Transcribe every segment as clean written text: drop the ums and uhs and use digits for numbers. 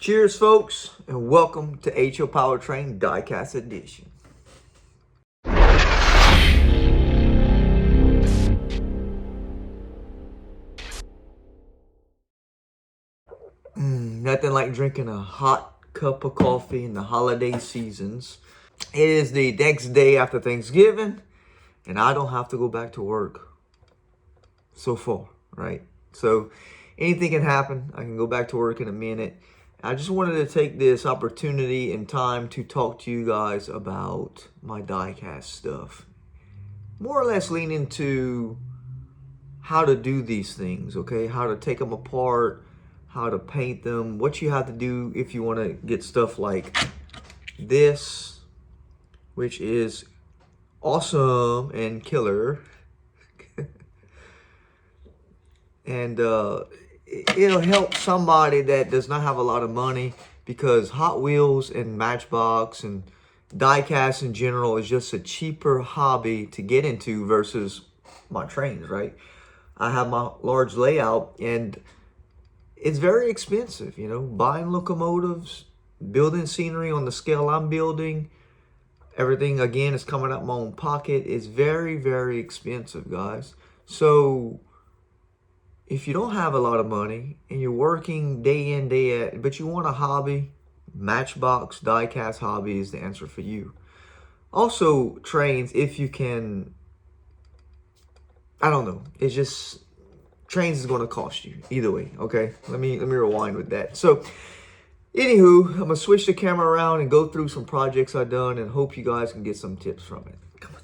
Cheers, folks, and welcome to HO Powertrain Diecast Edition. Nothing like drinking a hot cup of coffee in the holiday seasons. It is the next day after Thanksgiving, and I don't have to go back to work so far, right? So anything can happen. I can go back to work in a minute. I just wanted to take this opportunity and time to talk to you guys about my diecast stuff. More or less lean into how to do these things, okay? How to take them apart, how to paint them, what you have to do if you want to get stuff like this, which is awesome and killer. And it'll help somebody that does not have a lot of money, because Hot Wheels and Matchbox and diecast in general is just a cheaper hobby to get into versus my trains, right? I have my large layout and it's very expensive, you know, buying locomotives, building scenery on the scale I'm building. Everything, again, is coming out of my own pocket. It's very, very expensive, guys. So if you don't have a lot of money and you're working day in, day out, but you want a hobby, Matchbox diecast hobby is the answer for you. Also, trains, if you can, I don't know. It's just, trains is going to cost you either way, okay? Let me rewind with that. So, anywho, I'm going to switch the camera around and go through some projects I've done and hope you guys can get some tips from it. Come on.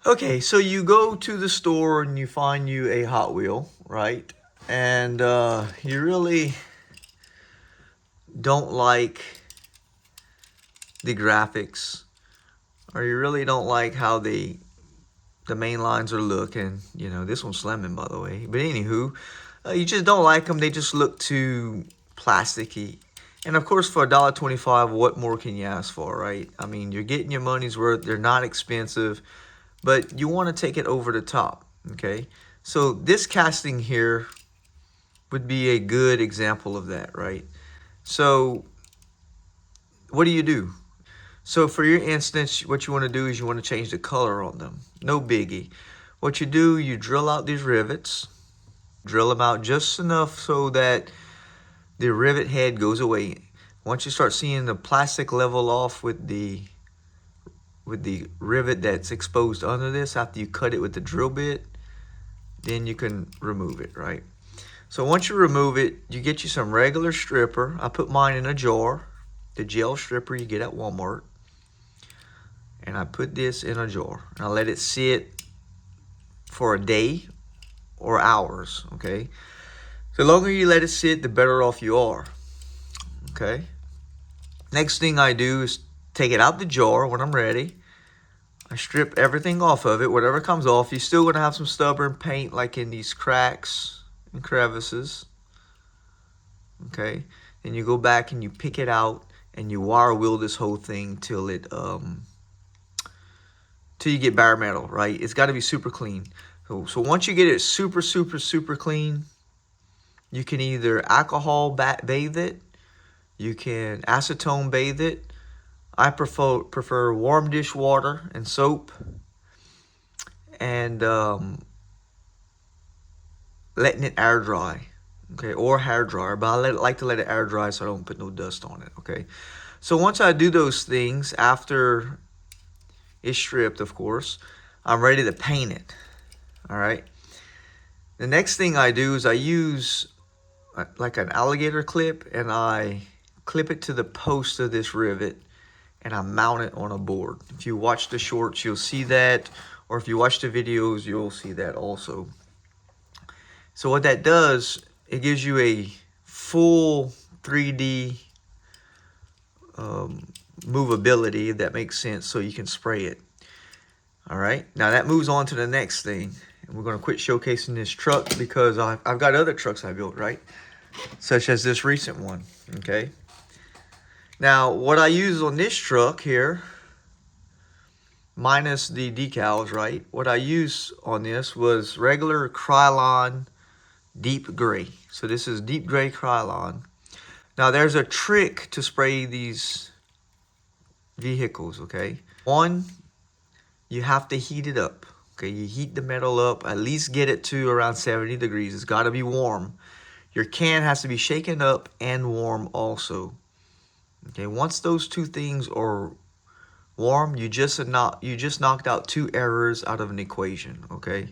Okay, so you go to the store and you find you a Hot Wheel, right? And you really don't like the graphics, or you really don't like how the main lines are looking. You know, this one's slamming, by the way. But anywho, you just don't like them. They just look too plasticky. And of course, for $1.25, what more can you ask for, right? I mean, you're getting your money's worth. They're not expensive, but you want to take it over the top, okay? So this casting here would be a good example of that, right? So what do? So for your instance, what you want to do is you want to change the color on them. No biggie. What you do, you drill out these rivets. Drill them out just enough so that the rivet head goes away. Once you start seeing the plastic level off with the rivet that's exposed under this, after you cut it with the drill bit, then you can remove it, right? So once you remove it, you get you some regular stripper. I put mine in a jar, the gel stripper you get at Walmart. And I put this in a jar. And I let it sit for a day or hours, okay? The longer you let it sit, the better off you are, okay? Next thing I do is take it out the jar when I'm ready. I strip everything off of it. Whatever comes off, you're still going to have some stubborn paint like in these cracks and crevices, okay? Then you go back and you pick it out and you wire wheel this whole thing till it till you get bare metal, right? It's got to be super clean. So once you get it super clean, you can either alcohol bathe it, you can acetone bathe it. I prefer warm dish water and soap, and letting it air dry, okay, or hair dryer, but I like to let it air dry so I don't put no dust on it, okay? So once I do those things, after it's stripped, of course, I'm ready to paint it, all right? The next thing I do is I use like an alligator clip, and I clip it to the post of this rivet, and I mount it on a board. If you watch the shorts, you'll see that, or if you watch the videos, you'll see that also. So what that does, it gives you a full 3D movability, if that makes sense, so you can spray it. All right, now that moves on to the next thing. And we're going to quit showcasing this truck because I've got other trucks I built, right? Such as this recent one, okay? Now, what I use on this truck here, minus the decals, right? What I used on this was regular Krylon deep gray. So this is deep gray Krylon. Now there's a trick to spray these vehicles, okay? One, you have to heat it up. Okay, you heat the metal up, at least get it to around 70 degrees. It's got to be warm. Your can has to be shaken up and warm also. Okay, once those two things are warm, you just knocked out 2 errors out of an equation, okay?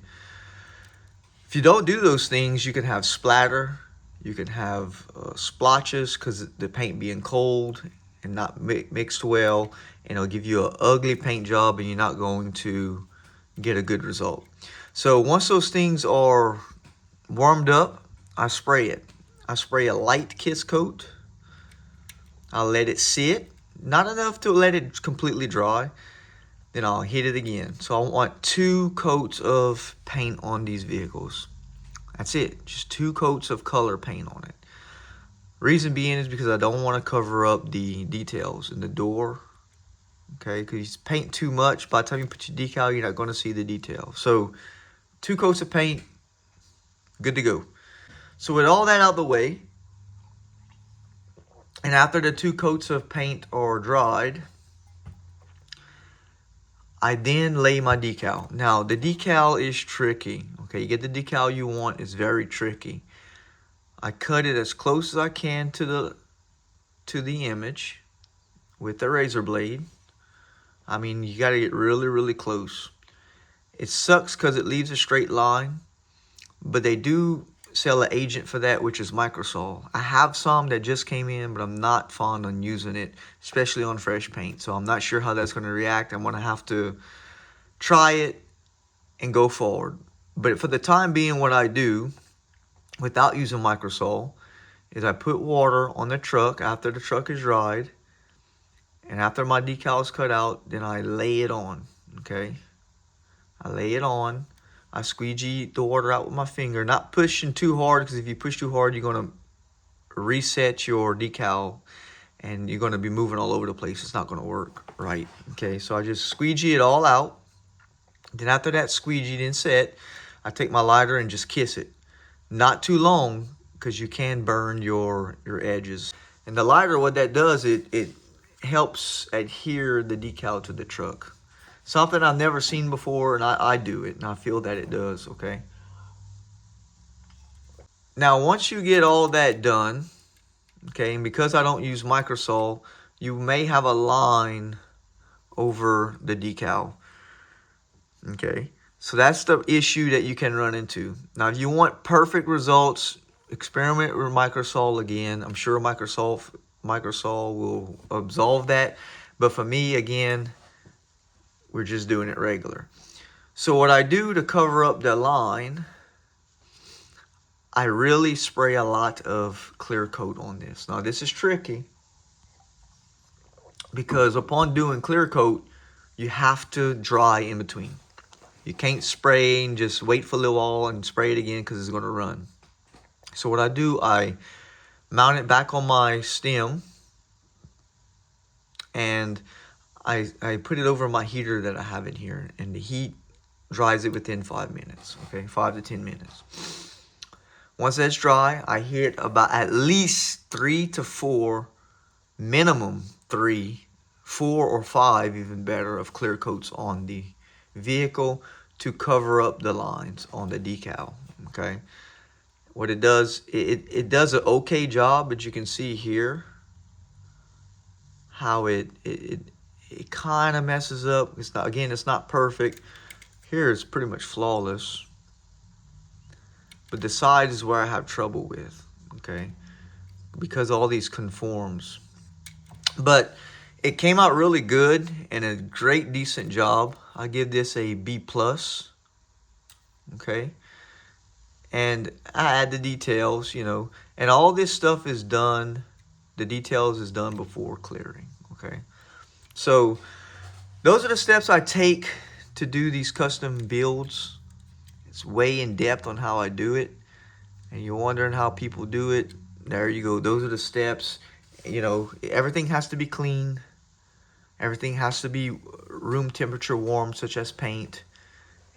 If you don't do those things, you can have splatter, you can have splotches because the paint being cold and not mixed well, and it'll give you an ugly paint job and you're not going to get a good result. So once those things are warmed up, I spray it. I spray a light kiss coat. I'll let it sit, not enough to let it completely dry. Then I'll hit it again. So I want 2 coats of paint on these vehicles. That's it, just 2 coats of color paint on it. Reason being is because I don't want to cover up the details in the door. Okay, because you paint too much, by the time you put your decal, you're not going to see the detail. So 2 coats of paint, good to go. So with all that out of the way, and after the 2 coats of paint are dried, I then lay my decal. Now the decal is tricky. Okay, you get the decal you want, it's very tricky. I cut it as close as I can to the image with the razor blade. I mean, you got to get really, really close. It sucks because it leaves a straight line, but they do sell an agent for that, which is Microsol. I have some that just came in, but I'm not fond on using it, especially on fresh paint. So I'm not sure how that's going to react. I'm going to have to try it and go forward. But for the time being, what I do without using Microsol is I put water on the truck after the truck is dried, and after my decal is cut out, then I lay it on, okay? I lay it on. I squeegee the water out with my finger, not pushing too hard, because if you push too hard, you're going to reset your decal and you're going to be moving all over the place. It's not going to work right, okay? So I just squeegee it all out. Then after that squeegee and set, I take my lighter and just kiss it. Not too long, because you can burn your edges. And the lighter, what that does, it helps adhere the decal to the truck. Something I've never seen before, and I do it, and I feel that it does, okay? Now, once you get all that done, okay, and because I don't use Microsol, you may have a line over the decal, okay? So that's the issue that you can run into. Now, if you want perfect results, experiment with Microsol again. I'm sure Microsol will absolve that. But for me, again, we're just doing it regular. So what I do to cover up the line, I really spray a lot of clear coat on this. Now this is tricky because upon doing clear coat, you have to dry in between. You can't spray and just wait for a little while and spray it again because it's going to run. So what I do, I mount it back on my stem and I put it over my heater that I have in here, and the heat dries it within 5 minutes, okay, 5 to 10 minutes. Once that's dry, I hit about at least 3 to 4, minimum 3, 4 or 5 even better, of clear coats on the vehicle to cover up the lines on the decal, okay. What it does, it does an okay job, but you can see here how it kind of messes up. It's not, again, it's not perfect. Here it's pretty much flawless, but the sides is where I have trouble with, okay, because all these conforms. But it came out really good and a great, decent job. I give this a B+, okay, and I add the details, you know, and all this stuff is done, the details is done before clearing, okay. So those are the steps I take to do these custom builds. It's way in depth on how I do it, and you're wondering how people do it. There you go. Those are the steps. You know, everything has to be clean. Everything has to be room temperature warm, such as paint.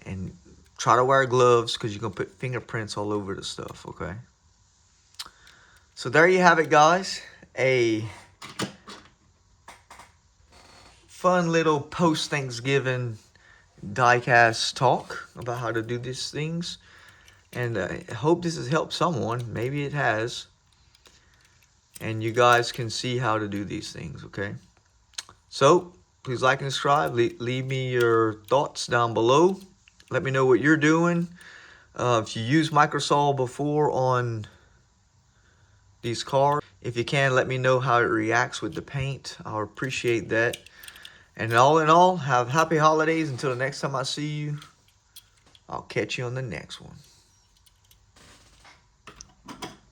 And try to wear gloves because you're going to put fingerprints all over the stuff, okay? So there you have it, guys. a fun little post-Thanksgiving diecast talk about how to do these things. And I hope this has helped someone. Maybe it has. And you guys can see how to do these things, okay? So, please like and subscribe. Leave me your thoughts down below. Let me know what you're doing. If you used Microsoft before on these cars, if you can, let me know how it reacts with the paint. I'll appreciate that. And all in all, have happy holidays. Until the next time I see you, I'll catch you on the next one.